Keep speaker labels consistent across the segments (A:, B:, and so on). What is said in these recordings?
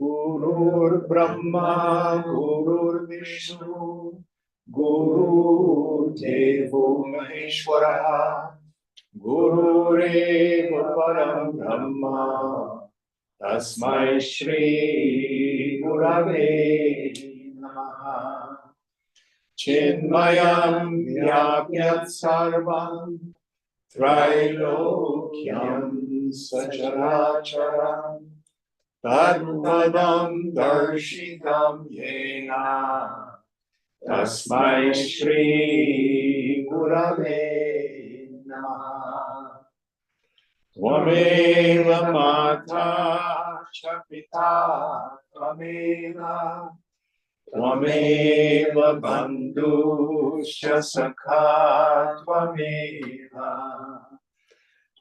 A: Gurur Brahma, Gurur Vishnu, Guru Devo Maheshwara, Gurureva Param Brahma, Tasmai Shri Gurave Namaha. Chinmayam Vyapyat Sarvam Trailokyam Sacharacharam Tadpadam Darshitam Yena Tasmai Shri Gurave Namaha. Tvameva Mata cha Pita Tvameva Tvameva Bandhu cha Sakha Tvameva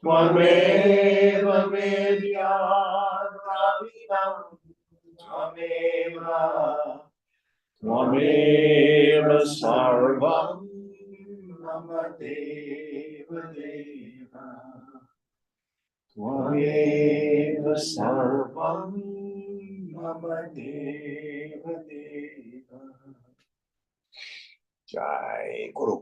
A: Tvameva Vedya Dravidam Tvameva Tvameva Sarvam Mama Deva Deva Tvameva Sarvam Mama Deva Deva. Jai Guru.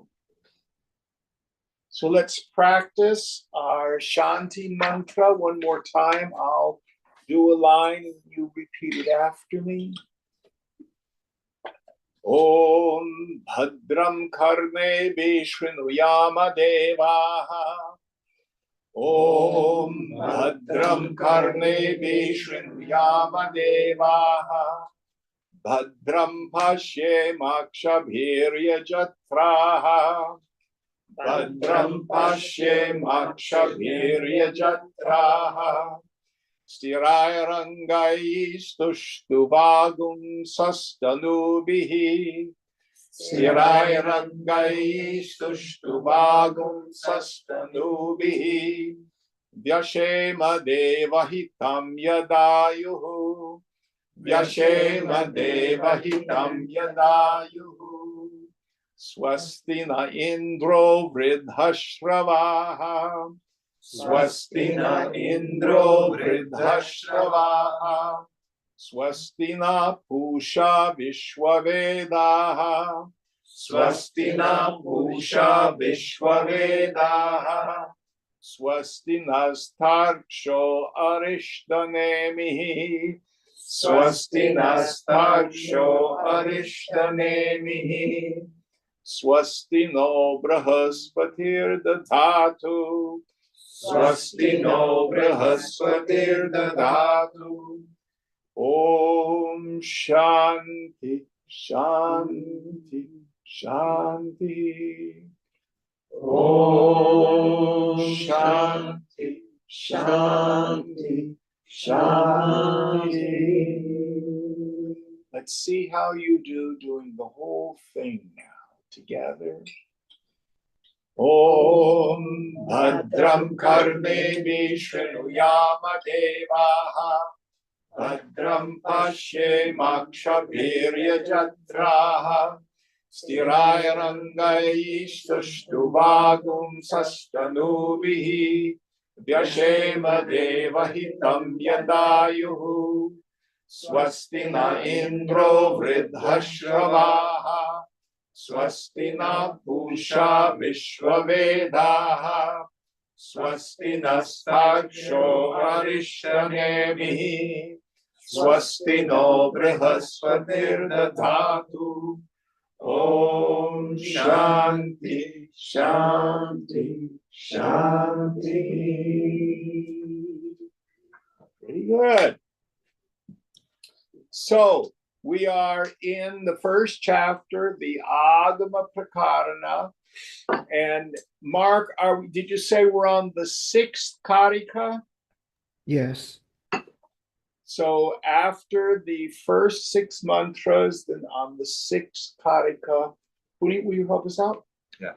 A: So let's practice our Shanti mantra one more time. I'll do a line and you repeat it after me. Om Bhadram Karne Vishnuyama Devaha. Om Bhadram Karne Vishnuyama Devaha. Bhadram Pashe Makshabhirya Jatraha. Bhadram Pashe Makshabhirya Jatraha. Stirai Rangai Stuštuvagum Sastanubihi. Stirai Rangai Stuštuvagum Sastanubihi. Vyashema Devahitam Yadayuhu. Vyashema Devahitam Yadayuhu. Swasti na Indro Vridhashravaha. Swasti na Indro Vridhashravaha. Swasti na Pusha Vishwavedaha. Swasti na Pusha Vishwavedaha. Swasti nastarksho arishtanemihi. Swasti nastarksho arishtanemihi. Swasti no Brahaspatir Dadhatu. Swasti no Brahaspatir Dadhatu. Om Shanti, Shanti, Shanti. Om Shanti, Shanti, Shanti. Let's see how you do doing the whole thing now together. Om Bhadram Karne Vishnuyama Devaha. Bhadram Pashe Makshabhirya Jatraha. Stirai Rangai Stuštuvagum Sastanubihi. Vyashema Devahitam Yadayuhu. Swasti na Indro Vridhashravaha. Swasti na Pusha Vishwavedaha. Swasti nastaksho arishtanemihi. Swasti no Brahaspatir Dadhatu. Om Shanti, Shanti, Shanti. Very good. So we are in the first chapter, the Agama Prakarana. And Mark, did you say we're on the 6th Karika?
B: Yes.
A: So after the first 6 mantras, then on the 6th Karika, will you help us out?
C: Yeah.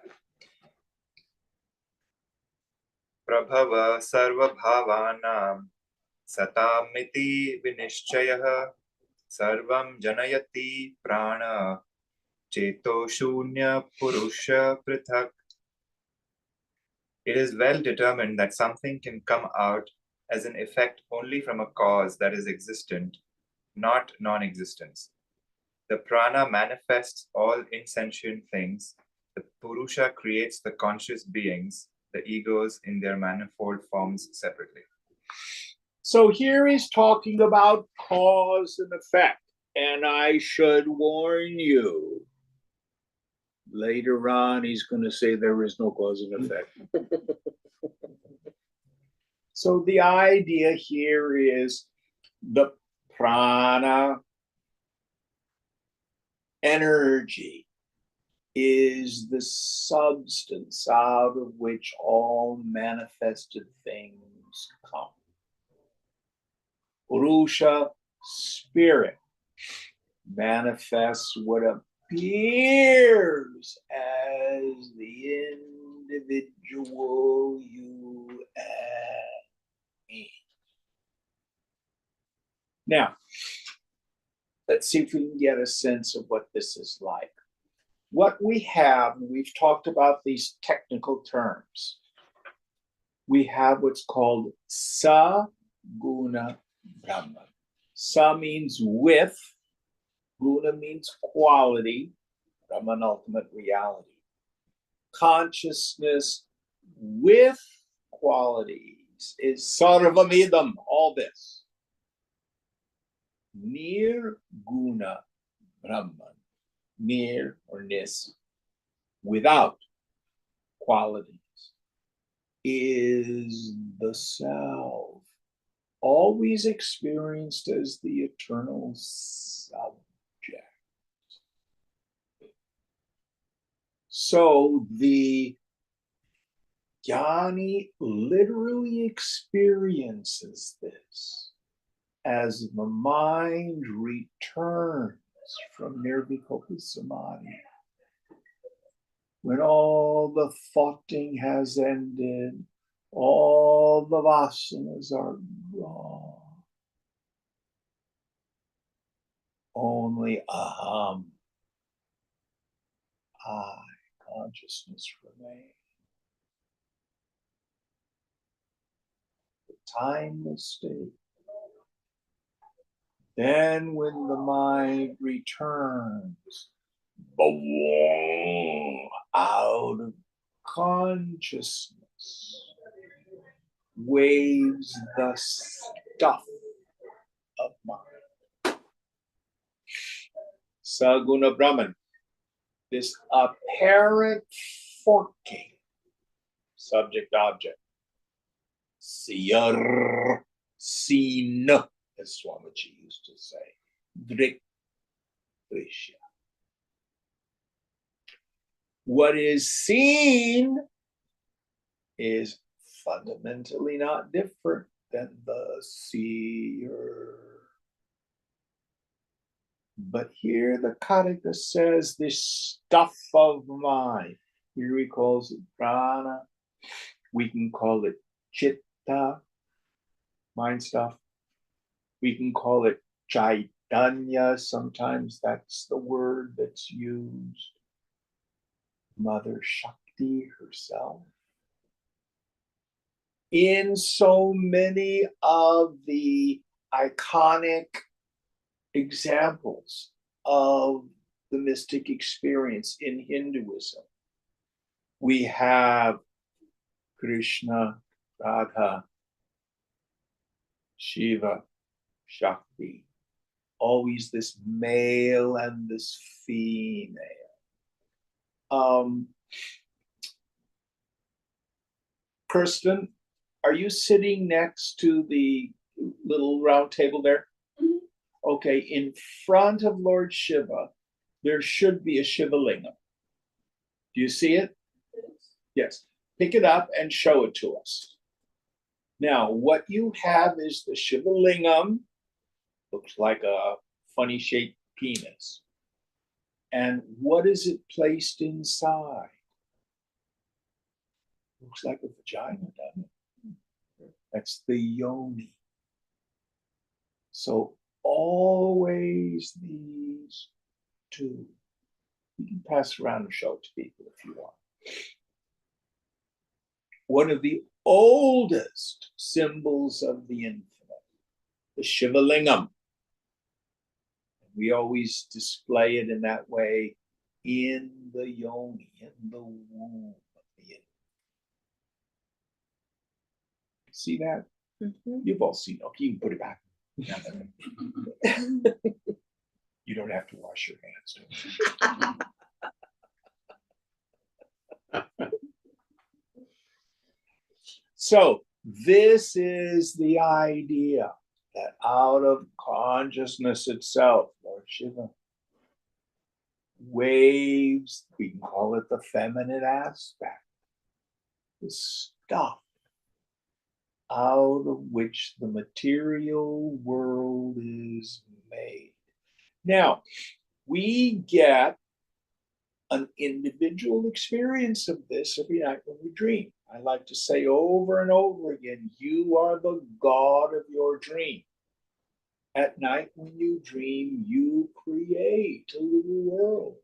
C: Prabhava sarva bhavanam satamiti vinishchayah Sarvam janayati prana cheto shunya purusha prithak. It is well determined that something can come out as an effect only from a cause that is existent, not non-existence. The prana manifests all insentient things. The purusha creates the conscious beings, the egos in their manifold forms separately.
A: So here he's talking about cause and effect. And I should warn you, later on, he's going to say there is no cause and effect. So the idea here is the prana energy is the substance out of which all manifested things come. Purusha, spirit, manifests what appears as the individual you and me. Now, let's see if we can get a sense of what this is like. What we have, and we've talked about these technical terms, we have what's called sa guna Brahman. Sa means with, guna means quality, Brahman, ultimate reality. Consciousness with qualities is sarvamidam, all this. Nir guna Brahman, nir or nis, without qualities, is the self, always experienced as the eternal subject. So the jnani literally experiences this as the mind returns from nirvikapa samadhi. When all the thoughting has ended, all the vasanas are gone. Only aham, I, consciousness remains. The timeless state. Then when the mind returns, out of consciousness, waves the stuff of mind. Saguna Brahman, this apparent forking, subject object. Siyar, seen, as Swamiji used to say. Drik, Drishya. What is seen is fundamentally not different than the seer. But here the Karika says this stuff of mind. Here he calls it prana. We can call it chitta, mind stuff. We can call it chaitanya. Sometimes that's the word that's used. Mother Shakti herself. In so many of the iconic examples of the mystic experience in Hinduism, we have Krishna, Radha, Shiva, Shakti, always this male and this female. Kirsten, are you sitting next to the little round table there?
B: Mm-hmm.
A: Okay, in front of Lord Shiva, there should be a Shiva lingam. Do you see it? Yes. Pick it up and show it to us. Now, what you have is the Shiva lingam, looks like a funny shaped penis. And what is it placed inside? Looks like a vagina, doesn't it? That's the yoni. So always these two. You can pass around and show it to people if you want. One of the oldest symbols of the infinite, the Shiva Lingam. We always display it in that way in the yoni, in the womb of the infinite. See that? Mm-hmm. You've all seen it. Okay, you can put it back. You don't have to wash your hands. So this is the idea that out of consciousness itself, Lord Shiva, waves, we can call it the feminine aspect, the stuff out of which the material world is made. Now, we get an individual experience of this every night when we dream. I like to say over and over again, you are the God of your dream. At night when you dream, you create a little world.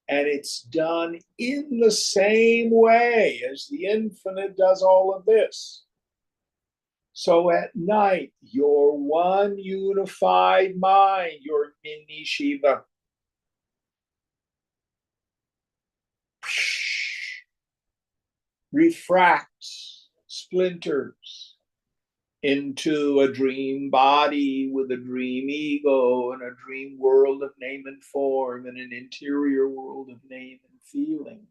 A: And it's done in the same way as the infinite does all of this. So at night, your one unified mind, your mini Shiva, refracts, splinters into a dream body with a dream ego and a dream world of name and form and an interior world of name and feeling.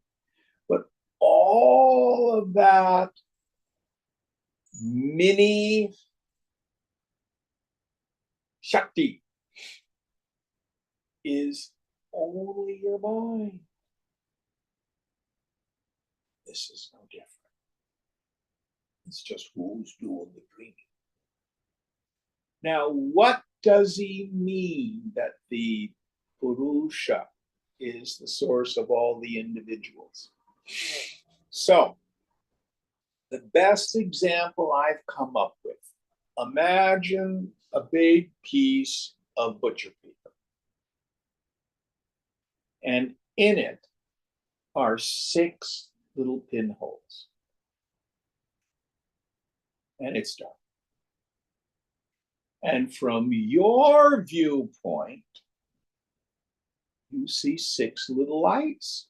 A: But all of that mini Shakti is only your mind. This is no different. It's just who's doing the dreaming. Now, what does he mean that the Purusha is the source of all the individuals? So, the best example I've come up with, imagine a big piece of butcher paper. And in it are 6 little pinholes. And it's dark. And from your viewpoint, you see 6 little lights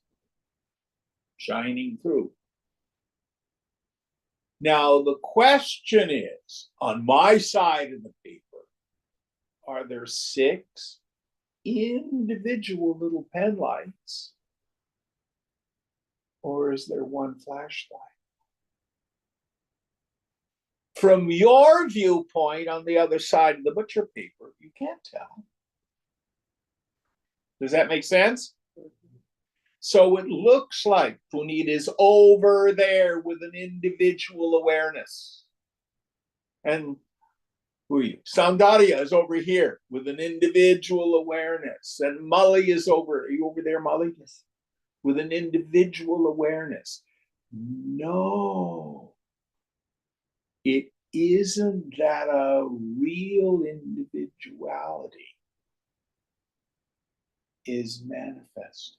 A: shining through. Now, the question is, on my side of the paper, are there 6 individual little pen lights? Or is there one flashlight? From your viewpoint on the other side of the butcher paper, you can't tell. Does that make sense? So it looks like Puneet is over there with an individual awareness. And who are you? Soundarya is over here with an individual awareness. And Mully is over. Are you over there, Mully? Yes. With an individual awareness. No. It isn't that a real individuality is manifested.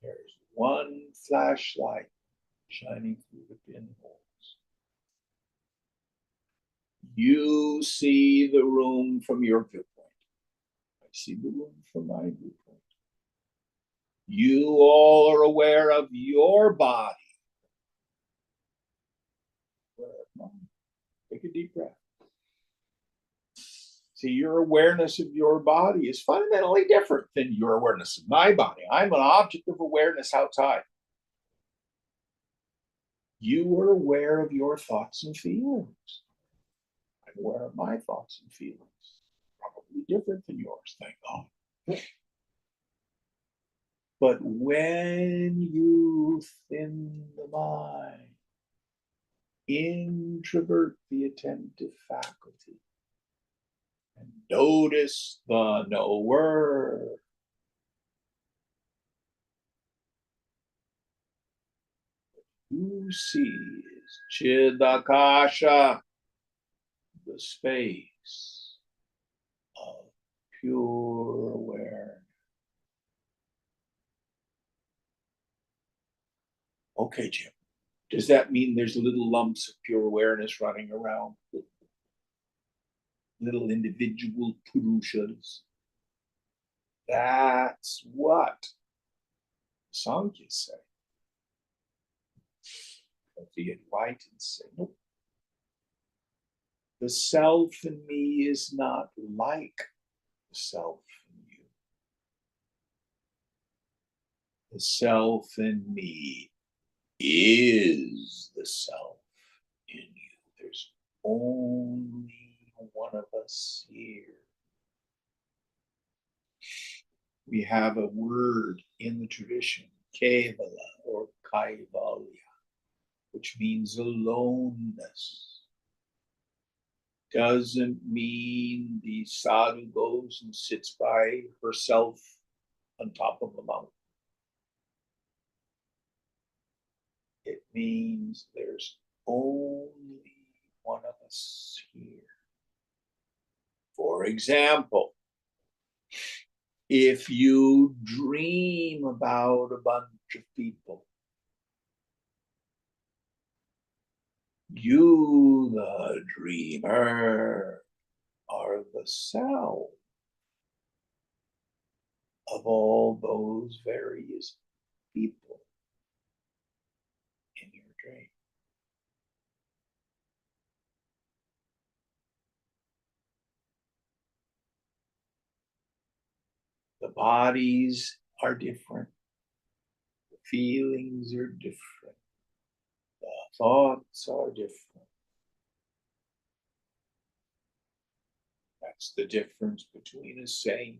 A: There's one flashlight shining through the pinholes. You see the room from your viewpoint. I see the room from my viewpoint. You all are aware of your body. Take a deep breath. See, your awareness of your body is fundamentally different than your awareness of my body. I'm an object of awareness outside. You are aware of your thoughts and feelings. I'm aware of my thoughts and feelings. Probably different than yours, thank God. But when you thin the mind, introvert the attentive faculty, and notice the knower, Who sees Chidakasha, the space of pure awareness? Okay, Jim. Does that mean there's little lumps of pure awareness running around? Little individual purushas? That's what Sankhya say. But the enlightened say, nope. The self in me is not like the self in you. The self in me is the self in you. There's only one of us here. We have a word in the tradition, Kevala or Kaivalya, which means aloneness. Doesn't mean the sadhu goes and sits by herself on top of a mountain. It means there's only one of us here. For example, if you dream about a bunch of people, you, the dreamer, are the self of all those various people in your dream. The bodies are different. The feelings are different. The thoughts are different. That's the difference between a saint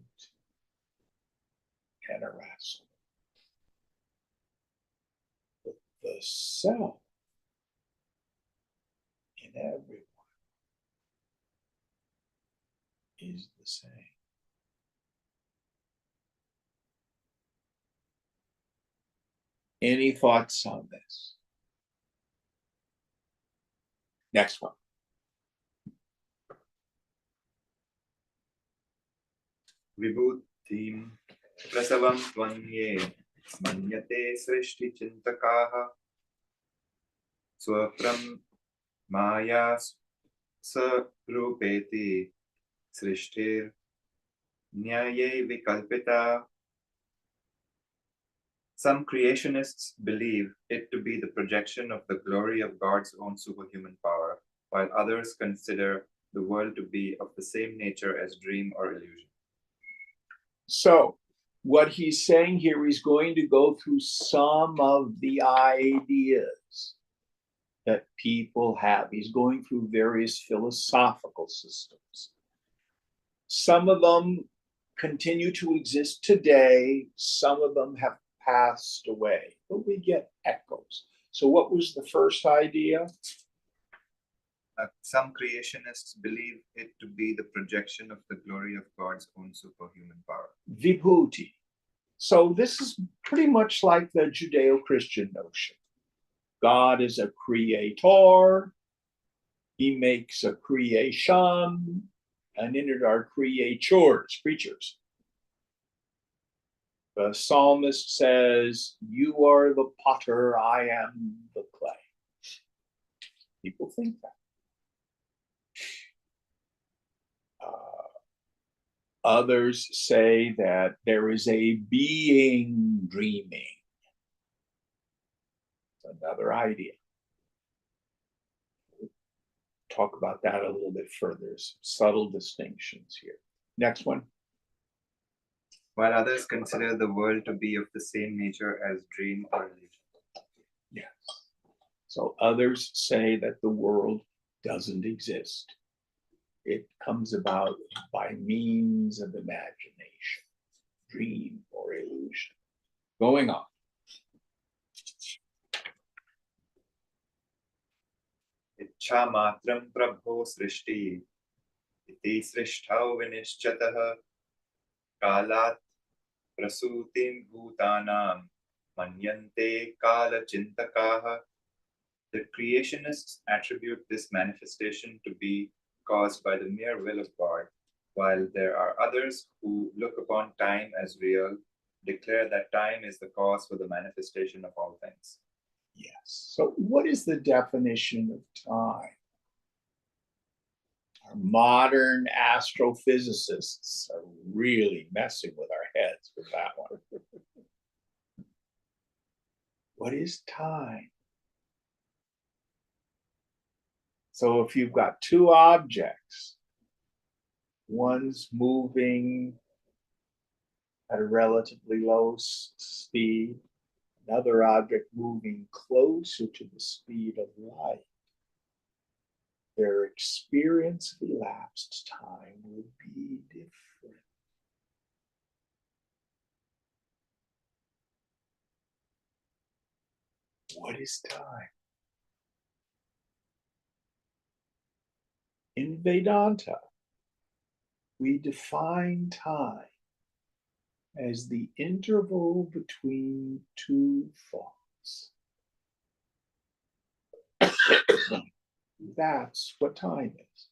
A: and a rascal. But the self in everyone is the same. Any thoughts on this? Next one.
C: Vibhutim prasavam tvanye manyate srishti chintakaha swapram maya sarupeti srishtir nyaye vikalpita. Some creationists believe it to be the projection of the glory of God's own superhuman power, while others consider the world to be of the same nature as dream or illusion.
A: So, what he's saying here, he's going to go through some of the ideas that people have. He's going through various philosophical systems. Some of them continue to exist today, some of them have passed away, but we get echoes. So, what was the first idea?
C: Some creationists believe it to be the projection of the glory of God's own superhuman power.
A: Vibhuti. So this is pretty much like the Judeo-Christian notion. God is a creator, he makes a creation, and in it are creatures, creatures. The psalmist says, you are the potter, I am the clay. People think that. Others say that there is a being dreaming. It's another idea. We'll talk about that a little bit further. There's subtle distinctions here. Next one.
C: While others consider the world to be of the same nature as dream or illusion.
A: Yes. So others say that the world doesn't exist. It comes about by means of imagination, dream or illusion. Going on.
C: Ichha matram prabho srishti iti srishtau vinishchatah kalat prasutim bhutanam manyante kala chintakaha. The creationists attribute this manifestation to be caused by the mere will of God, while there are others who look upon time as real, declare that time is the cause for the manifestation of all things.
A: Yes. So, what is the definition of time? Our modern astrophysicists are really messing with our heads with that one. What is time? So, if you've got two objects, one's moving at a relatively low speed, another object moving closer to the speed of light, their experience of elapsed time will be different. What is time? In Vedanta, we define time as the interval between two thoughts. That's what time is.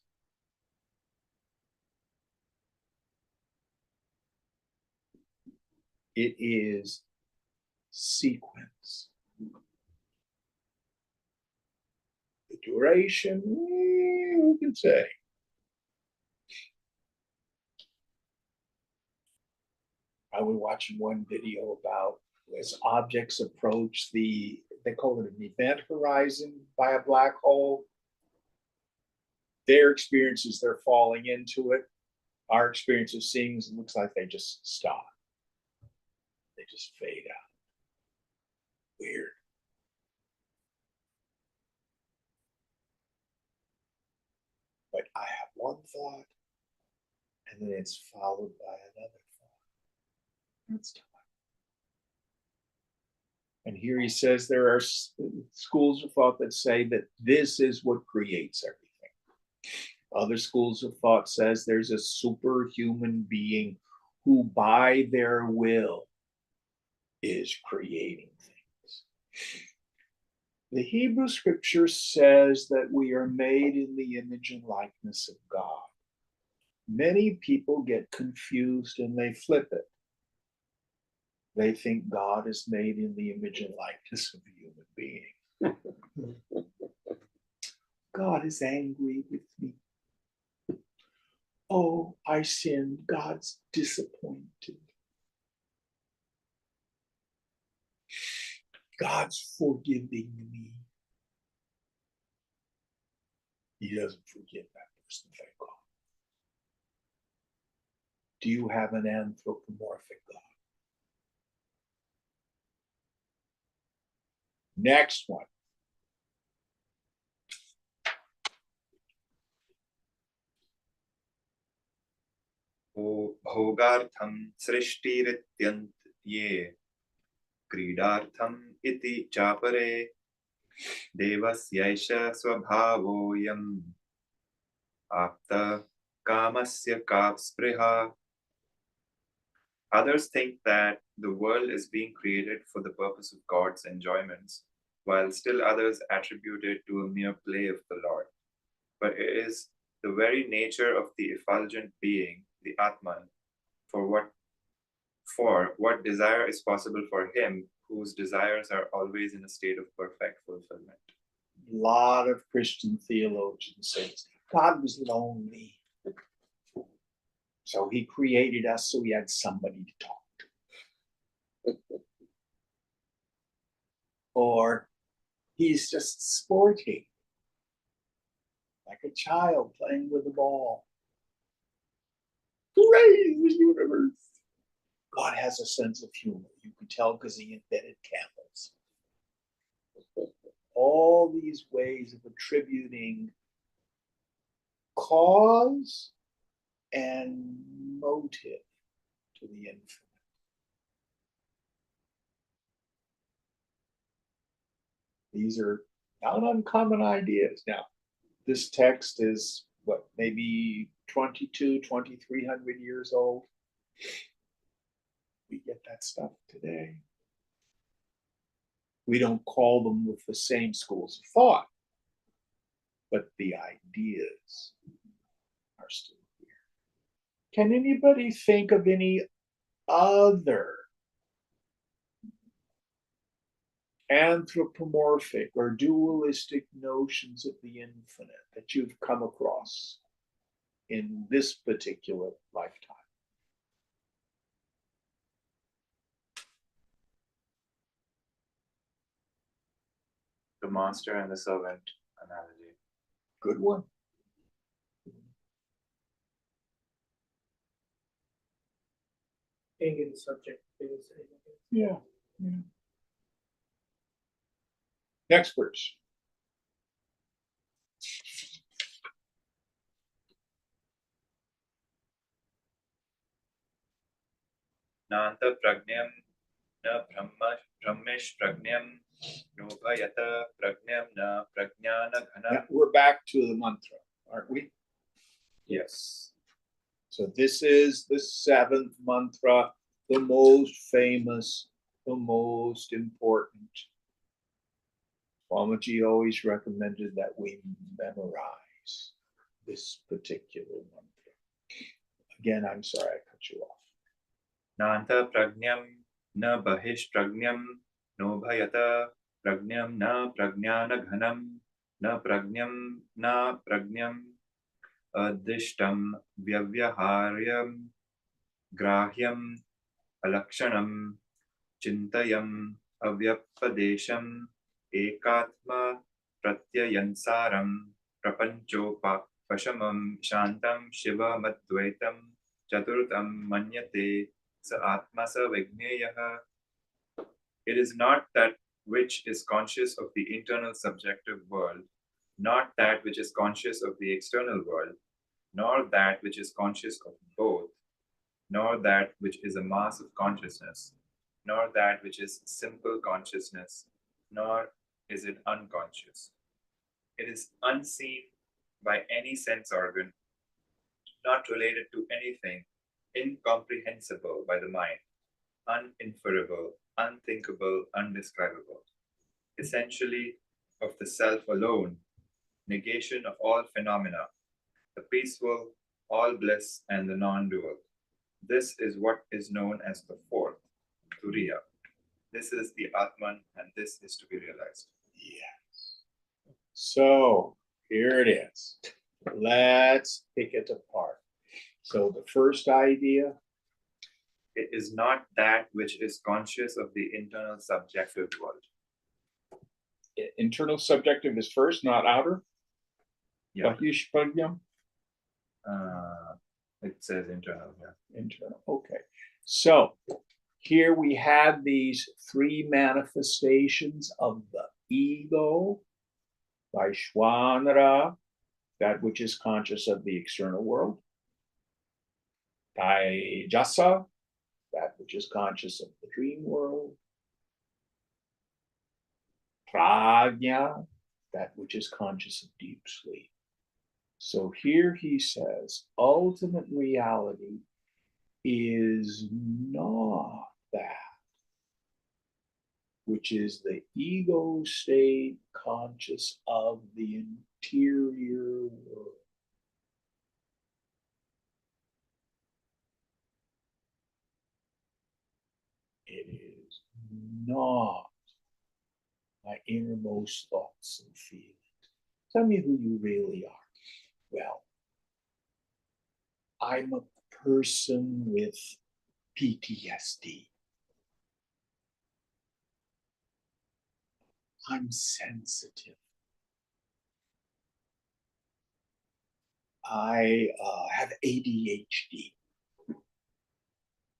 A: It is sequence. The duration, who can say? I was watching one video about as objects approach they call it an event horizon by a black hole. Their experience is they're falling into it. Our experience of seeing it looks like they just stop. They just fade out. Weird. But I have one thought, and then it's followed by another thought. That's time. And here he says there are schools of thought that say that this is what creates everything. Other schools of thought says there's a superhuman being who by their will is creating things. The Hebrew scripture says that we are made in the image and likeness of God. Many people get confused and they flip it. They think God is made in the image and likeness of a human being. God is angry with me. Oh, I sinned. God's disappointed. God's forgiving me. He doesn't forgive that person, thank God. Do you have an anthropomorphic God? Next one.
C: भोगार्थं सृष्टिरित्यन्त्ये क्रीडार्थम् इति चापरे देवस्यैष स्वभावोऽयम् आप्त कामस्य का स्पृहा. Others think that the world is being created for the purpose of God's enjoyments, while still others attribute it to a mere play of the Lord. But it is the very nature of the effulgent being, the Atman, for what desire is possible for him, whose desires are always in a state of perfect fulfillment.
A: A lot of Christian theologians say God was lonely. So he created us so he had somebody to talk to. Or he's just sporting, like a child playing with a ball. Hooray, the universe. God has a sense of humor. You can tell because he invented camels. All these ways of attributing cause and motive to the infinite. These are not uncommon ideas. Now, this text is what, maybe 2,300 years old. We get that stuff today. We don't call them with the same schools of thought, but the ideas are still here. Can anybody think of any other anthropomorphic or dualistic notions of the infinite that you've come across in this particular lifetime?
C: The master and the servant analogy.
A: Good one.
B: Being in subject.
A: Yeah. Next verse.
C: Nanta pragnam na brahmish pragnam nubhayata pragnam na prajnana
A: Yeah,
C: ghanam.
A: we're back to the mantra, aren't we?
C: Yes.
A: So this is the seventh mantra, the most famous, the most important. Swamiji always recommended that we memorize this particular mantra. Again, I'm sorry I cut you off.
C: Nanta pragnam na bahish pragnam nubhayata pragnam na prajnana ghanam na pragnam adishtam vyavyaharyam grahyam alakshanam chintayam avyappadesham ekatma pratyayansaram prapanchopashamam shantam shivamadvaitam chaturtam manyate sa atma sa vigneyaha. It is not that which is conscious of the internal subjective world, not that which is conscious of the external world, nor that which is conscious of both, nor that which is a mass of consciousness, nor that which is simple consciousness, nor is it unconscious. It is unseen by any sense organ, not related to anything, incomprehensible by the mind, uninferable, unthinkable, undescribable. Essentially, of the self alone, negation of all phenomena, the peaceful, all bliss, and the non-dual. This is what is known as the fourth, Turiya. This is the Atman, and this is to be realized.
A: Yes. So here it is. Let's pick it apart. So the first idea,
C: It is not that which is conscious of the internal subjective world.
A: internal subjective is first, not outer.
C: Yeah.
A: Bahishpagyam,
C: It says internal, yeah.
A: internal. Okay. So here we have these three manifestations of the ego, Vaishwanara, that which is conscious of the external world, Taijasa, that which is conscious of the dream world, Prajna, that which is conscious of deep sleep. So here he says, ultimate reality is not that which is the ego state conscious of the interior world. It is not my innermost thoughts and feelings. Tell me who you really are. Well, I'm a person with PTSD. I'm sensitive. I have ADHD.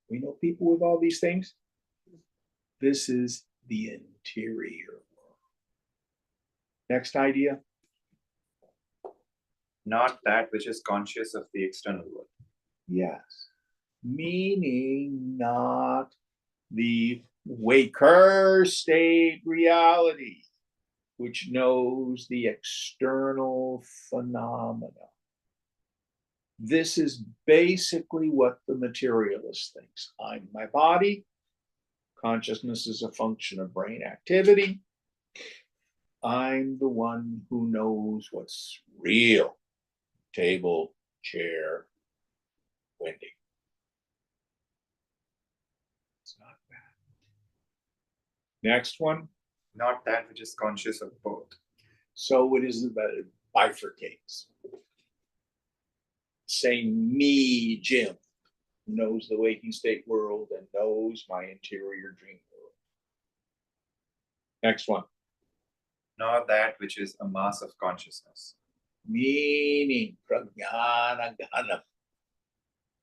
A: We know people with all these things. This is the interior world. Next idea.
C: Not that which is conscious of the external world.
A: Yes. Meaning not the waker state reality, which knows the external phenomena. This is basically what the materialist thinks. I'm my body, Consciousness is a function of brain activity. I'm the one who knows what's real. Table, chair, windy. It's not bad. Next one.
C: Not that which is conscious of both.
A: So it is that it bifurcates. Saying me, Jim, knows the waking state world and knows my interior dream world. Next one.
C: Nor that which is a mass of consciousness.
A: Meaning, prajnana ganam.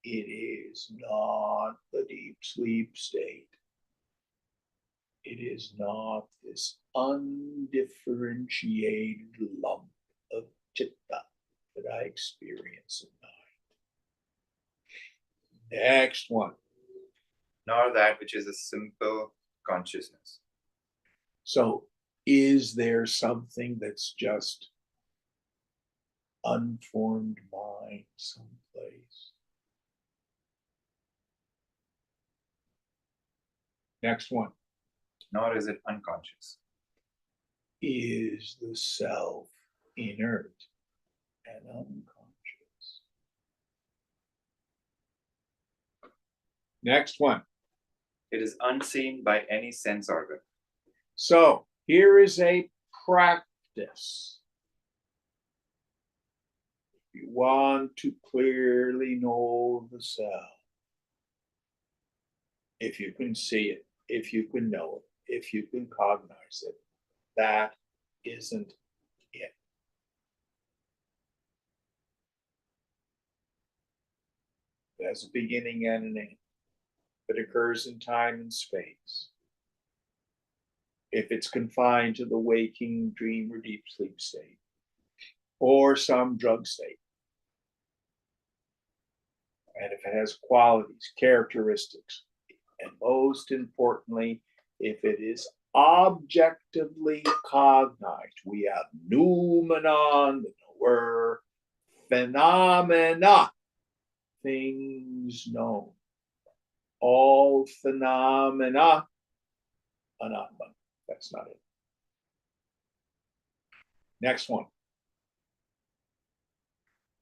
A: It is not the deep sleep state. It is not this undifferentiated lump of chitta that I experience in mind. Next one.
C: Nor that which is a simple consciousness.
A: So, is there something that's just unformed mind someplace? Next one.
C: Nor is it unconscious.
A: Is the self inert and unconscious? Next one.
C: It is unseen by any sense organ.
A: So here is a practice. If you want to clearly know the self, if you can see it, if you can know it, if you can cognize it, that isn't it. It has a beginning and an end. It occurs in time and space. If it's confined to the waking, dream, or deep sleep state, or some drug state, and if it has qualities, characteristics, and most importantly, if it is objectively cognized, we have noumenon, the knower, phenomena, things known. All phenomena, anatman. That's not it. Next one.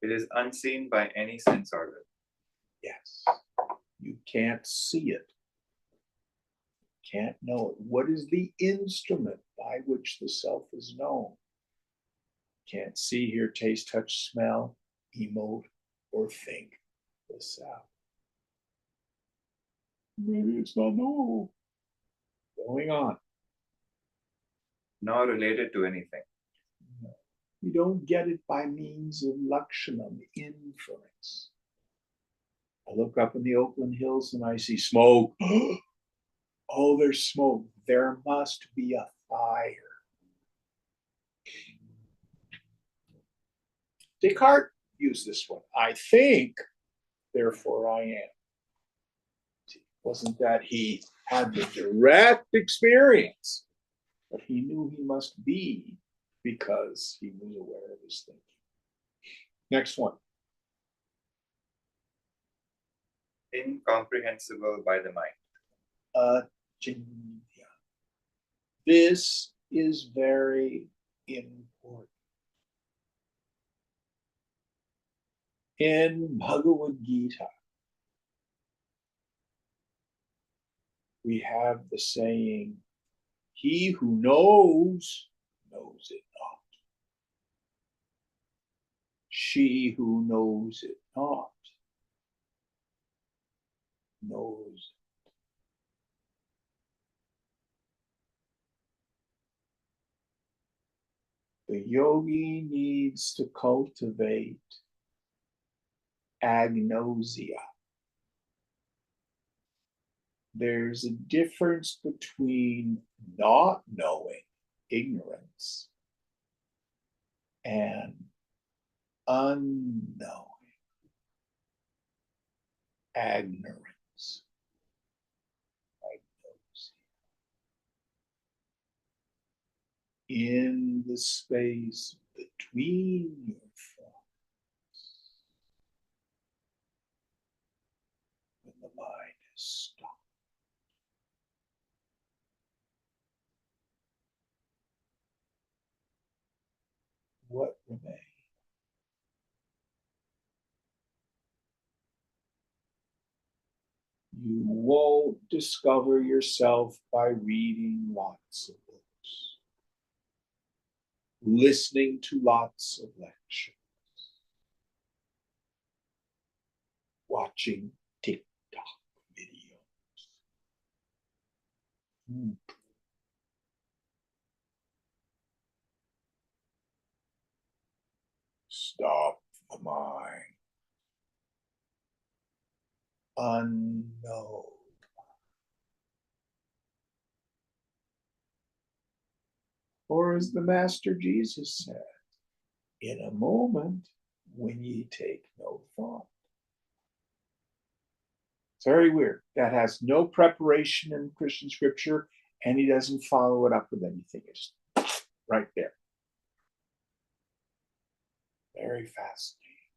C: It is unseen by any sense organ.
A: Yes. You can't see it. Can't know it. What is the instrument by which the self is known? Can't see, hear, taste, touch, smell, emote, or think the self. Maybe it's not knowable. Going on.
C: Nor related to anything.
A: You don't get it by means of lakshanam, inference. I look up in the Oakland Hills and I see smoke. Oh, there's smoke. There must be a fire. Descartes used this one. I think, therefore I am. It wasn't that he had the direct experience, but he knew he must be because he was aware of his thinking. Next one.
C: Incomprehensible by the mind.
A: This is very important. In Bhagavad Gita, we have the saying, he who knows, knows it not. She who knows it not, knows it. The yogi needs to cultivate agnosia. There's a difference between not knowing, ignorance, and unknowing, ignorance. In the space between your thoughts, when the mind is stopped, what remains. You won't discover yourself by reading lots of books, listening to lots of lectures, watching TikTok videos. Stop the mind. Unknown. Or as the Master Jesus said, in a moment when ye take no thought. It's very weird. That has no preparation in Christian scripture, and he doesn't follow it up with anything. It's right there. Very fascinating.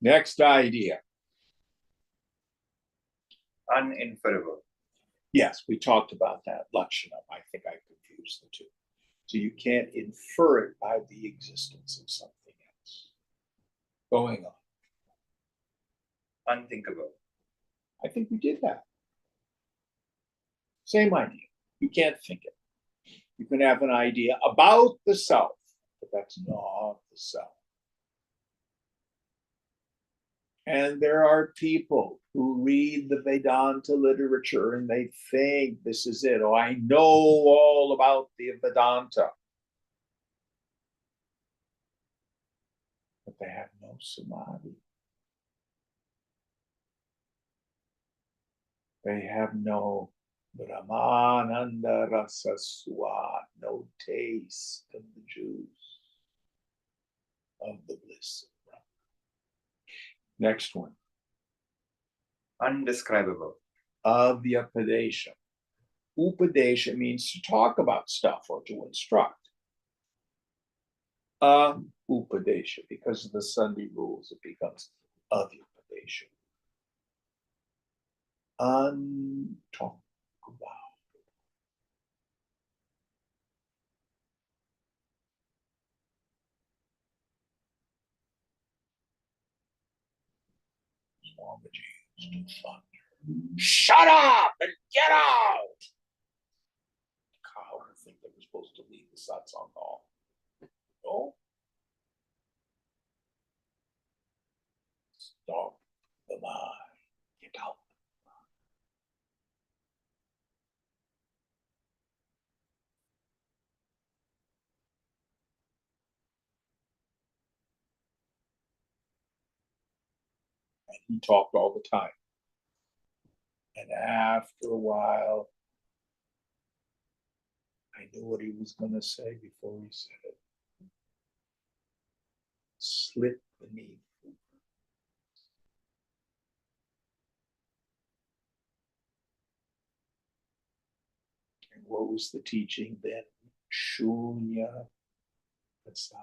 A: Next idea.
C: Uninferable.
A: Yes, we talked about that. Lakshanam. I think I confused the two. So you can't infer it by the existence of something else going on.
C: Unthinkable.
A: I think we did that. Same idea. You can't think it. You can have an idea about the self, but that's not the self. And there are people who read the Vedanta literature and they think this is it. Oh, I know all about the Vedanta. But they have no samadhi. They have no Brahmananda Rasa Swad, no taste of the juice of the bliss of Brahman. Next one.
C: Undescribable.
A: Avyapadesha. Upadesha means to talk about stuff or to instruct. Upadesha, because of the Sunday rules, it becomes Avyapadesha. Untalked about. Swamiji used to thunder. Shut up and get out! Cow, I think they were supposed to leave the satsang hall. No? Stop the mind. Get out. And he talked all the time. And after a while, I knew what he was going to say before he said it. Slipped beneath. And what was the teaching then? Shunya Prasad.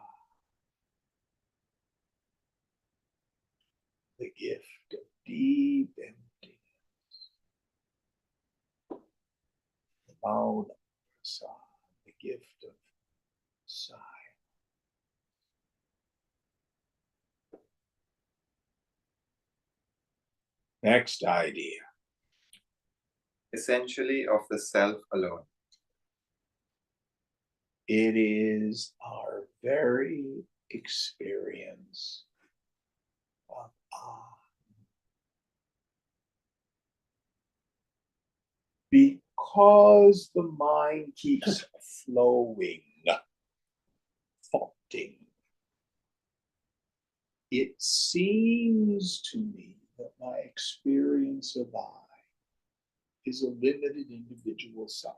A: The gift of deep emptiness. The Mauna Prasad. The gift of silence. Next idea.
C: Essentially of the self alone.
A: It is our very experience of because the mind keeps flowing, thoughting, it seems to me that my experience of I is a limited individual self.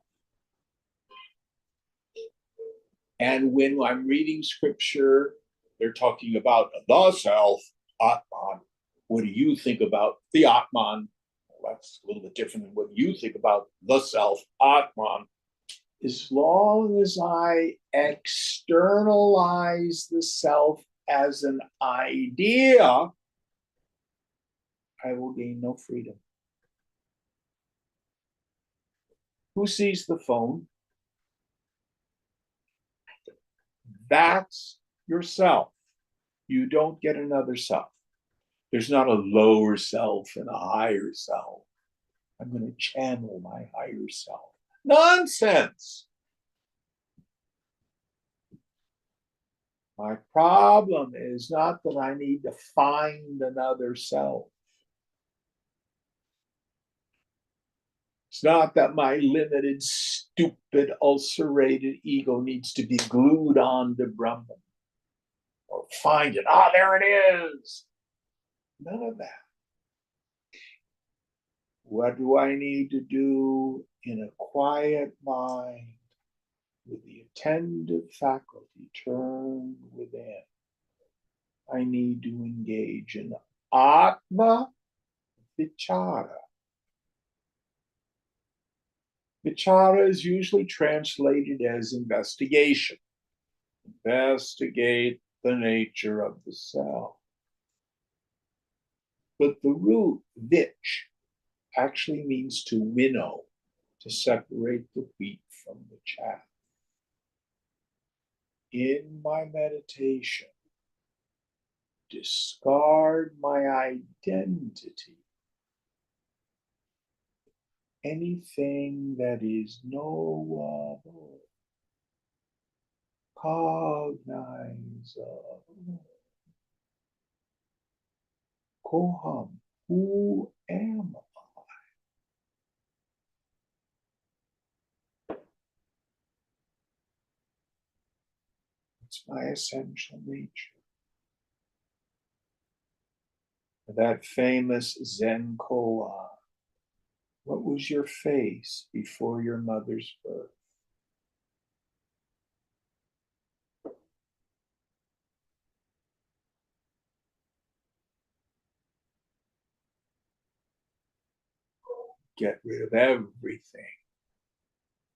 A: And when I'm reading scripture, they're talking about the self, Atman. What do you think about the Atman? Well, that's a little bit different than what you think about the self, Atman. As long as I externalize the self as an idea, I will gain no freedom. Who sees the phone? That's yourself. You don't get another self. There's not a lower self and a higher self. I'm going to channel my higher self. Nonsense. My problem is not that I need to find another self. It's not that my limited, stupid, ulcerated ego needs to be glued on to Brahman or find it. Ah, there it is. None of that. What do I need to do in a quiet mind with the attentive faculty turned within? I need to engage in Atma Vichara. Vichara is usually translated as investigation. Investigate the nature of the self. But the root, vich, actually means to winnow, to separate the wheat from the chaff. In my meditation, discard my identity. Anything that is knowable, cognizable. Koham, who am I? It's my essential nature. That famous Zen koan. What was your face before your mother's birth? Get rid of everything.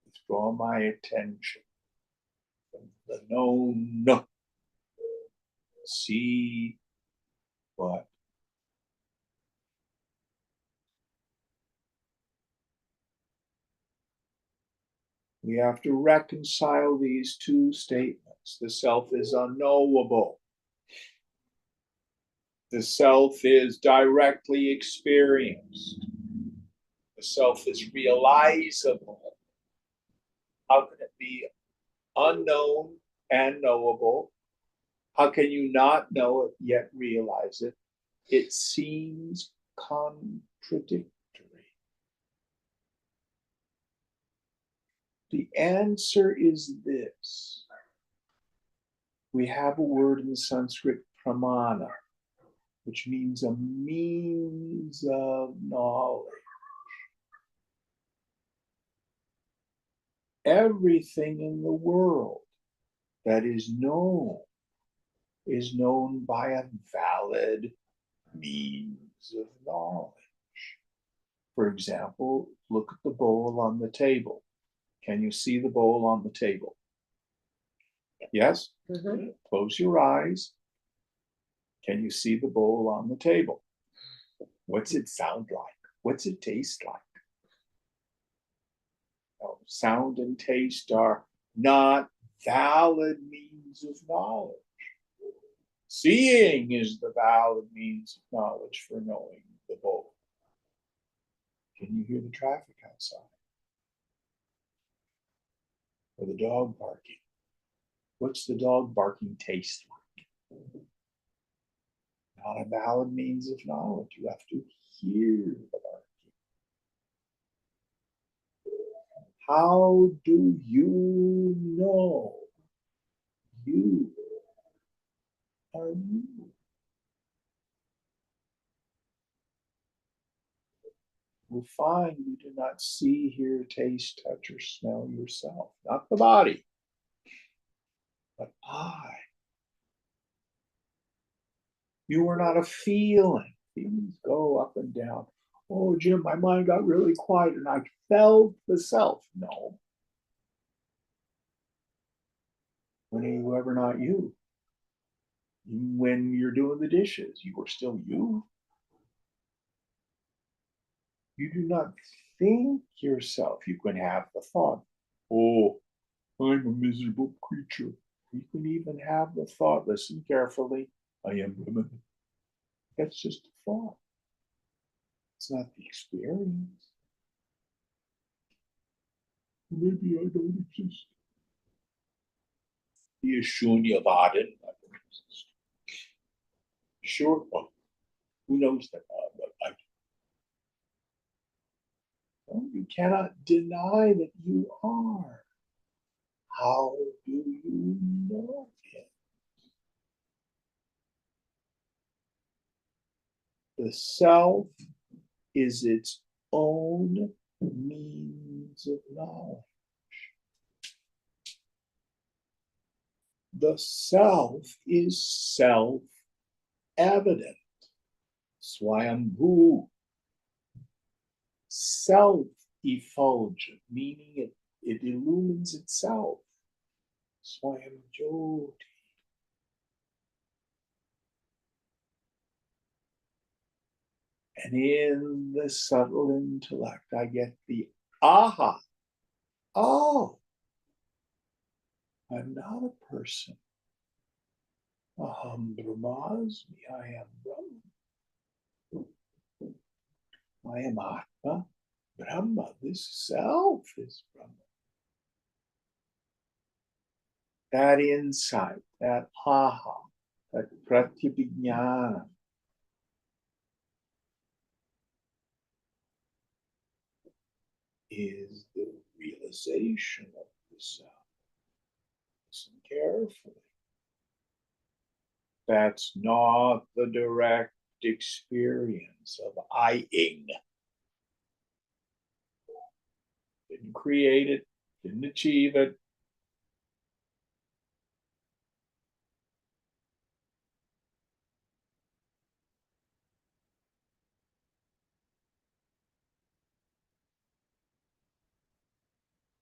A: Withdraw my attention from the known. See what? We have to reconcile these two statements. The self is unknowable. The self is directly experienced. The self is realizable. How can it be unknown and knowable? How can you not know it yet realize it? It seems contradictory. The answer is this. We have a word in Sanskrit, pramana, which means a means of knowledge. Everything in the world that is known by a valid means of knowledge. For example, look at the bowl on the table. Can you see the bowl on the table? Yes? Mm-hmm. Close your eyes. Can you see the bowl on the table? What's it sound like? What's it taste like? No, sound and taste are not valid means of knowledge. Seeing is the valid means of knowledge for knowing the bowl. Can you hear the traffic outside? Or the dog barking? What's the dog barking taste like? Not a valid means of knowledge. You have to hear the barking. How do you know you are you? You'll find you do not see, hear, taste, touch, or smell yourself. Not the body, but I. You are not a feeling. Feelings go up and down. Oh, Jim, my mind got really quiet and I felt the self. No. When are you ever not you? When you're doing the dishes, you are still you. You do not think yourself. You can have the thought, oh, I'm a miserable creature. You can even have the thought, listen carefully, I am Brahman. That's just a thought. It's not the experience. Maybe I don't exist. The Shunyavadan, I don't exist. Sure, well, who knows that? You cannot deny that you are. How do you know it? The self is its own means of knowledge. The self is self-evident. Swayambhu. Self-effulgent, meaning it illumines itself. Swayamjyoti. And in the subtle intellect, I get the aha. Oh, I'm not a person. Aham Brahmasmi, I am Brahman. I am Atma, Brahma. This self is Brahma. That insight, that aha, that pratyabhijnana is the realization of the self. Listen carefully. That's not the direct experience of I-ing. Didn't create it, didn't achieve it.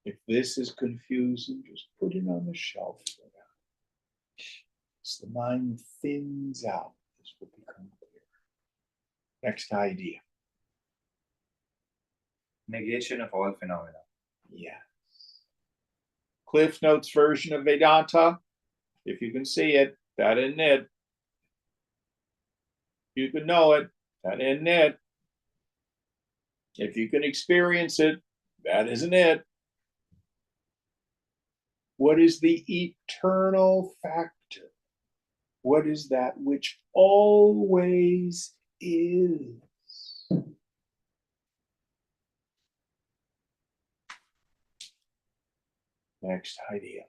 A: If this is confusing, just put it on the shelf for now. As the mind thins out, this will become clear. Next idea.
C: Negation of all phenomena.
A: Yes. Cliff Notes version of Vedanta. If you can see it, that isn't it. You can know it, that isn't it. If you can experience it, that isn't it. What is the eternal factor? What is that which always is? Next idea.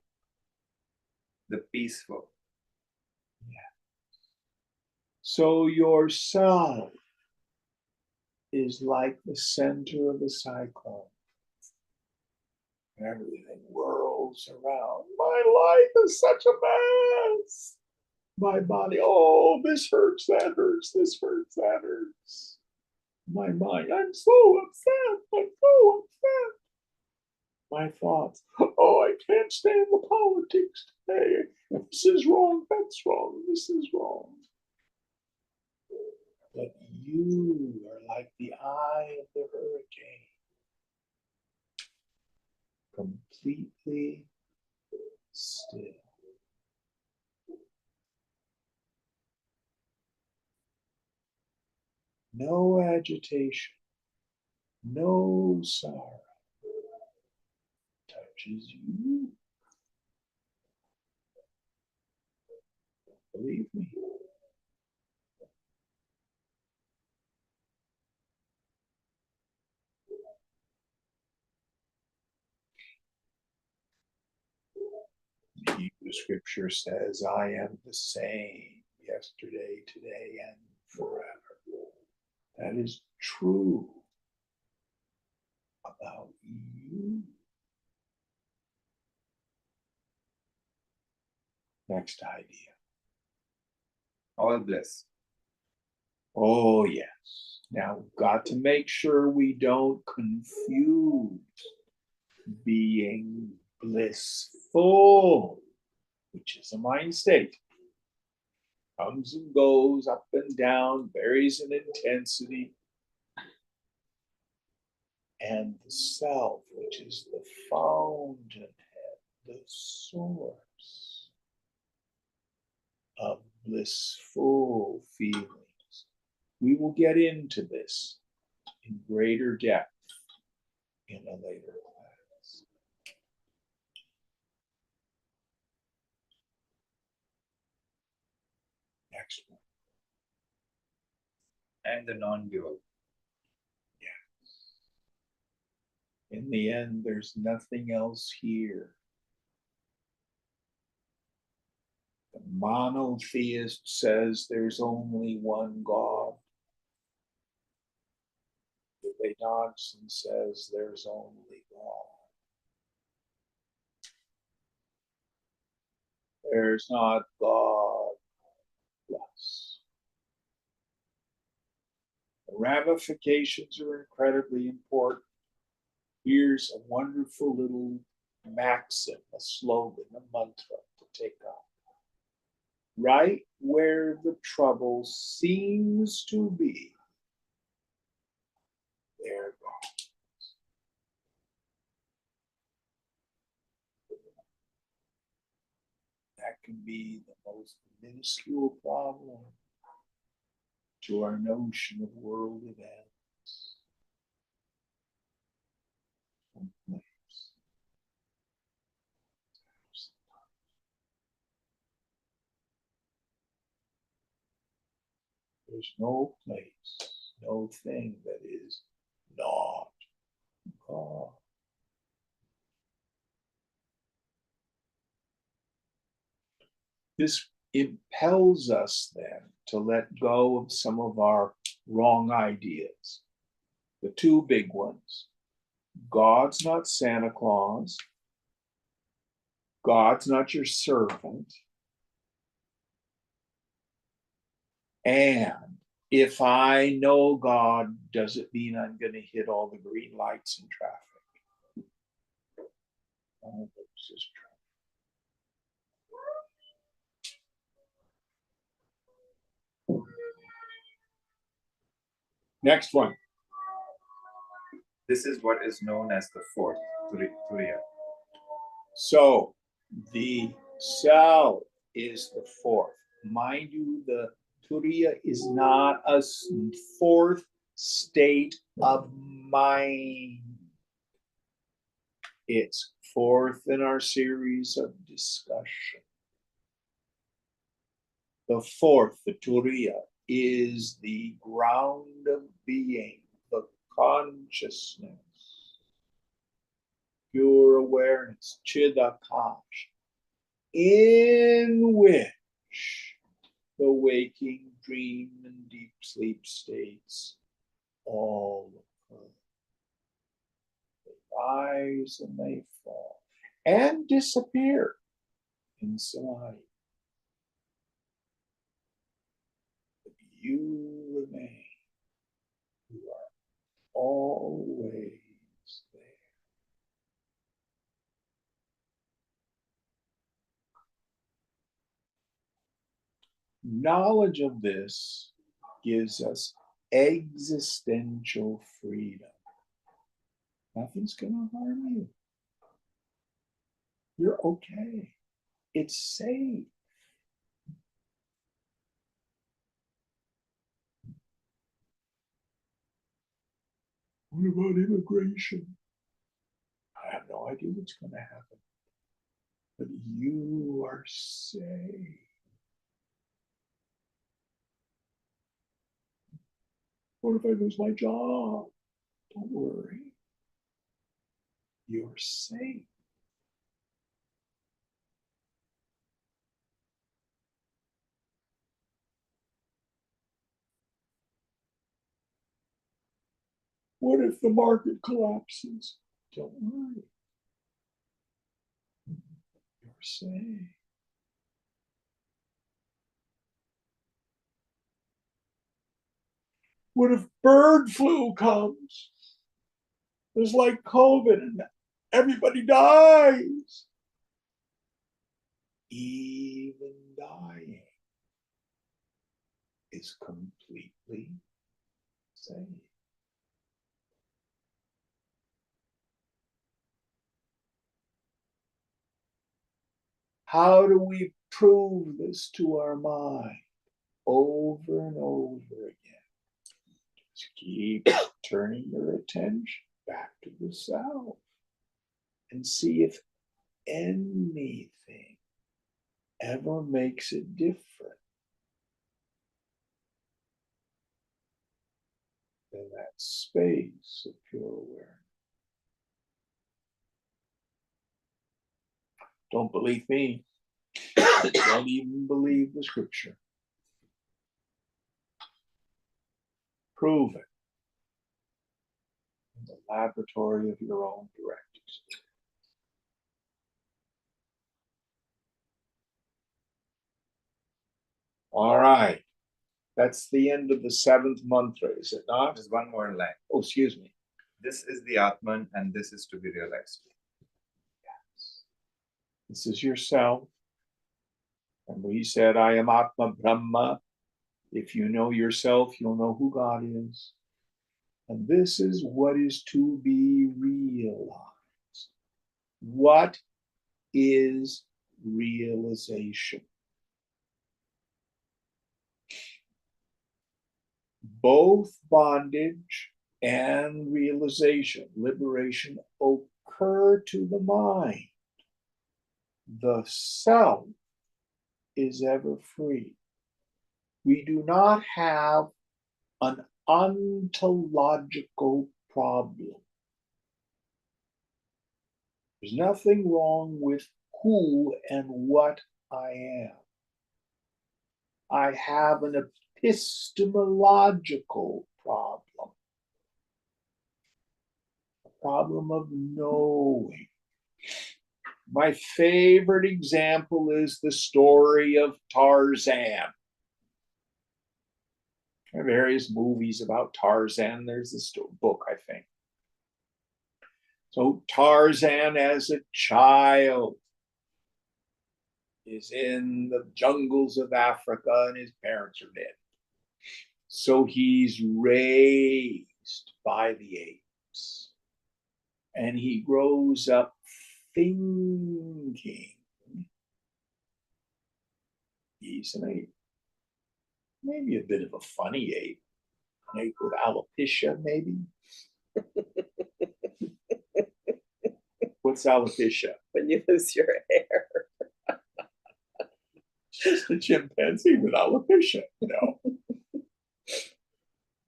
C: The peaceful.
A: Yeah. So yourself is like the center of a cyclone. Everything whirls around. My life is such a mess. My body, oh, this hurts, that hurts, this hurts, that hurts. My mind, I'm so upset, I'm so upset. My thoughts, oh, I can't stand the politics today. This is wrong, that's wrong, this is wrong. But you are like the eye of the hurricane, completely still. No agitation, no sorrow touches you. Believe me. The scripture says, I am the same yesterday, today, and forever. That is true about you. Next idea.
C: All bliss.
A: Oh, yes. Now, we've got to make sure we don't confuse being blissful, which is a mind state. Comes and goes, up and down, varies in intensity. And the self, which is the fountainhead, the source. blissful feelings. We will get into this in greater depth in a later class. Next one.
C: And the non-dual.
A: In the end, there's nothing else here. The monotheist says there's only one God. The Vedantin says there's only God. There's not God plus. The ramifications are incredibly important. Here's a wonderful little maxim, a slogan, a mantra to take on. Right where the trouble seems to be, there goes. That can be the most minuscule problem to our notion of world events. There's no place, no thing that is not God. This impels us then to let go of some of our wrong ideas. The two big ones. God's not Santa Claus. God's not your servant. And if I know God, does it mean I'm going to hit all the green lights in traffic? All of this is true. Next one.
C: This is what is known as the fourth, Turiya.
A: So the self is the fourth. Mind you, the Turiya is not a fourth state of mind. It's fourth in our series of discussion. The fourth, the Turiya, is the ground of being, the consciousness, pure awareness, Chidakash, in which the waking, dream, and deep sleep states all occur. They rise and they fall and disappear in samadhi. But you remain. You are always there. Knowledge of this gives us existential freedom. Nothing's going to harm you. You're okay. It's safe. What about immigration? I have no idea what's going to happen. But you are safe. What if I lose my job? Don't worry. You're safe. What if the market collapses? Don't worry. You're safe. What if bird flu comes? It's like COVID and everybody dies. Even dying is completely safe. How do we prove this to our mind over and over again. Just keep turning your attention back to the self and see if anything ever makes it different than that space of pure awareness. Don't believe me. Don't even believe the scripture. Prove it in the laboratory of your own direct experience. All right. That's the end of the 7th mantra, is it not?
C: There's one more line.
A: Oh, excuse me.
C: This is the Atman and this is to be realized.
A: Yes. This is yourself. And we said, I am Atma Brahma. If you know yourself, you'll know who God is. And this is what is to be realized. What is realization? Both bondage and realization, liberation, occur to the mind. The self is ever free. We do not have an ontological problem. There's nothing wrong with who and what I am. I have an epistemological problem, a problem of knowing. My favorite example is the story of Tarzan. There are various movies about Tarzan. There's this book, I think. So Tarzan, as a child, is in the jungles of Africa and his parents are dead. So he's raised by the apes. And he grows up thinking he's an ape. Maybe a bit of a funny ape. An ape with alopecia, maybe. What's alopecia?
B: When you lose your hair.
A: Just a chimpanzee with alopecia,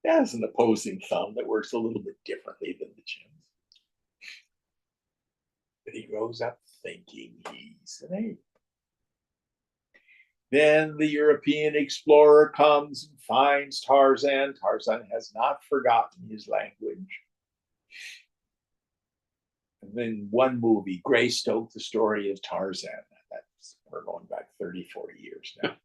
A: It has an opposing thumb that works a little bit differently than the chimps. But he grows up thinking he's an ape. Then the European explorer comes and finds Tarzan. Tarzan has not forgotten his language. And then one movie, Greystoke, the story of Tarzan. We're going back 30, 40 years now.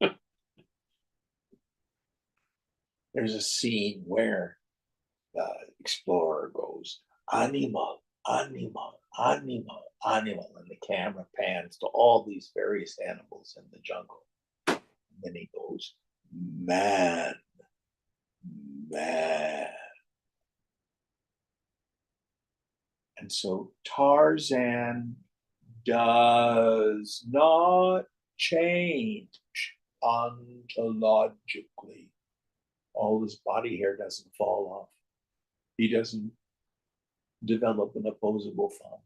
A: There's a scene where the explorer goes, animal, animal, animal, animal, and the camera pans to all these various animals in the jungle. And then he goes, man, man. And so Tarzan does not change ontologically. All his body hair doesn't fall off. He doesn't develop an opposable thumb.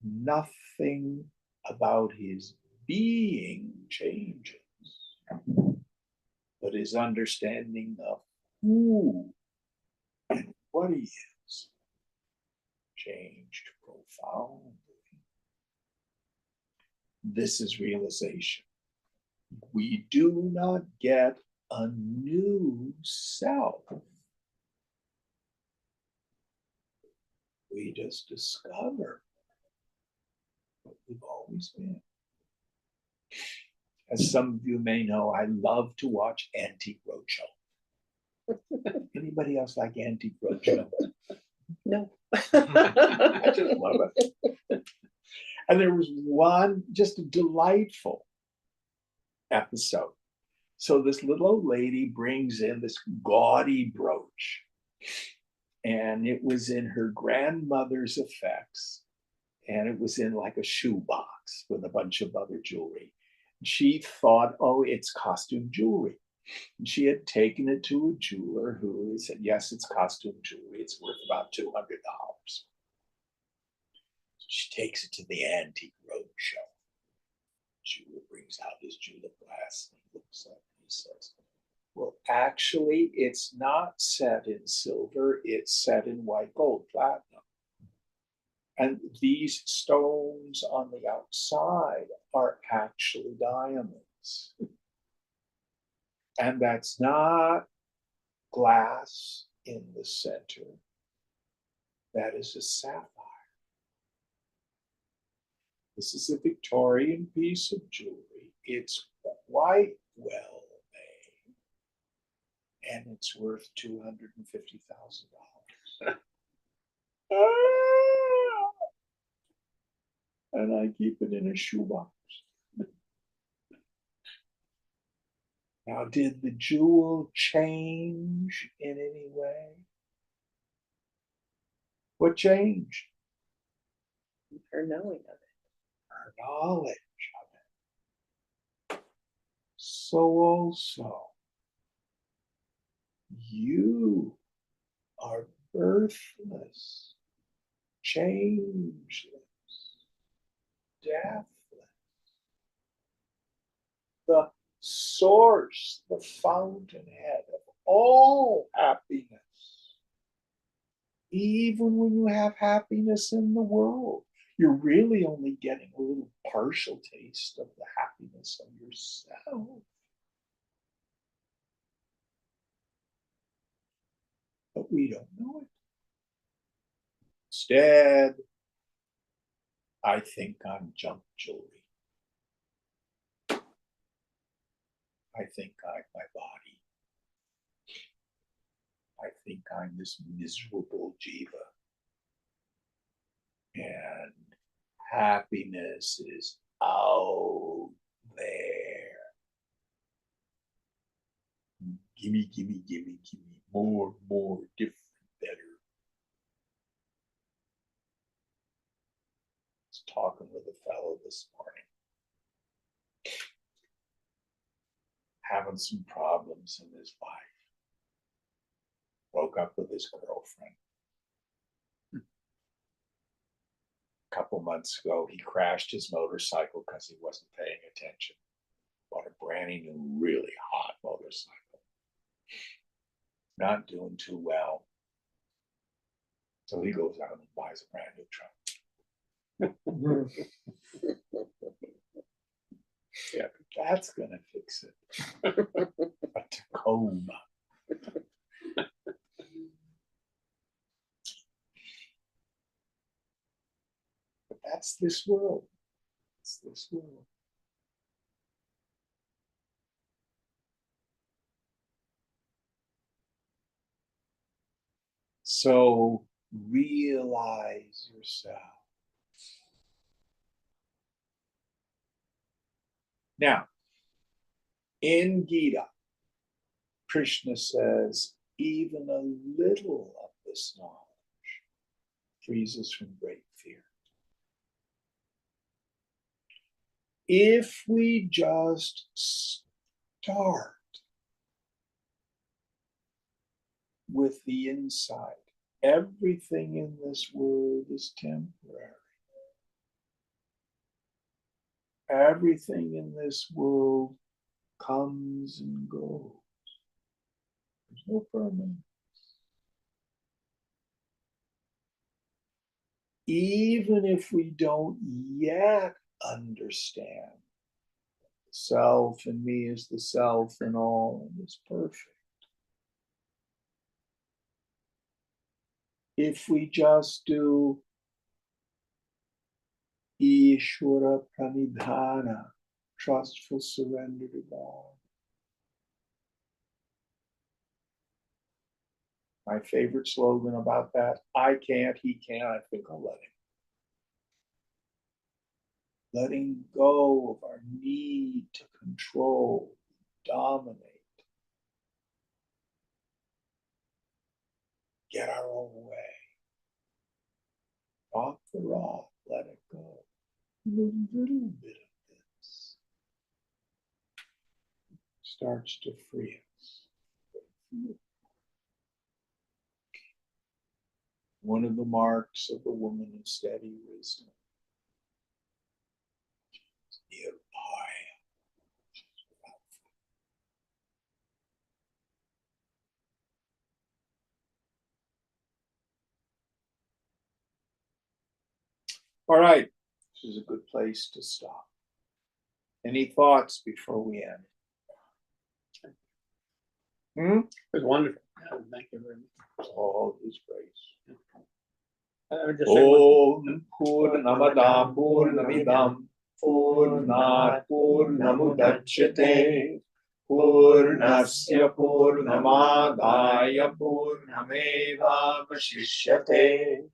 A: Nothing about his being changes, but his understanding of who and what he is changed profoundly. This is realization. We do not get a new self. We just discover what we've always been. As some of you may know, I love to watch Antique Roadshow. Anybody else like Antique Roadshow?
B: No.
A: I just love it. And there was one just a delightful episode. So this little old lady brings in this gaudy brooch, and it was in her grandmother's effects. and it was in like a shoebox with a bunch of other jewelry. She thought, oh, it's costume jewelry. And she had taken it to a jeweler who said, yes, it's costume jewelry. It's worth about $200. She takes it to the antique roadshow. Jeweler brings out his julep glass and looks at it. He says, well, actually, it's not set in silver. It's set in white gold, platinum. And these stones on the outside are actually diamonds. And that's not glass in the center. That is a sapphire. This is a Victorian piece of jewelry. It's quite well made. And it's worth $250,000. And I keep it in a shoebox. Now, did the jewel change in any way? What changed?
B: Her knowing of it.
A: Her knowledge of it. So also, you are birthless, changeless, deathless. The source, the fountainhead of all happiness. Even when you have happiness in the world, you're really only getting a little partial taste of the happiness of yourself. But we don't know it. Instead, I think I'm junk jewelry. I think I'm my body. I think I'm this miserable jiva. And happiness is out there. Gimme, gimme, gimme, gimme. More, different, better. I was talking with a fellow this morning. Having some problems in his life. Broke up with his girlfriend. A couple months ago, he crashed his motorcycle because he wasn't paying attention. Bought a brand new, really hot motorcycle. Not doing too well. So he goes out and buys a brand new truck. Yeah, that's gonna fix it. A Tacoma. But that's this world. It's this world. So realize yourself. Now, in Gita, Krishna says, even a little of this knowledge frees us from great fear. If we just start with the insight, everything in this world is temporary. Everything in this world comes and goes. There's no permanence. Even if we don't yet understand the self and me is the self and all and is perfect. If we just do Ishvara Pranidhana, trustful surrender to God. My favorite slogan about that, I can't, he can, I think I'll let him. Letting go of our need to control, dominate, get our own way. Off the rock, let it little bit of this starts to free us. One of the marks of the woman of steady wisdom. All right, this is a good place to stop. Any thoughts before we end?
D: It was wonderful. Thank you very much.
A: All His grace.
D: I would just say one
A: Om Purnamada Purnamidam Purnat Purnamudachyate Purnasya Purnamadaya Purnameva Vashishyate.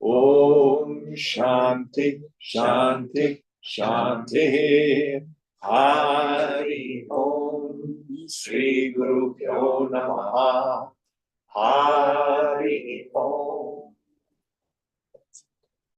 A: Om Shanti Shanti Shanti. Hari Om Sri Guru Pyo Namaha. Hari Om.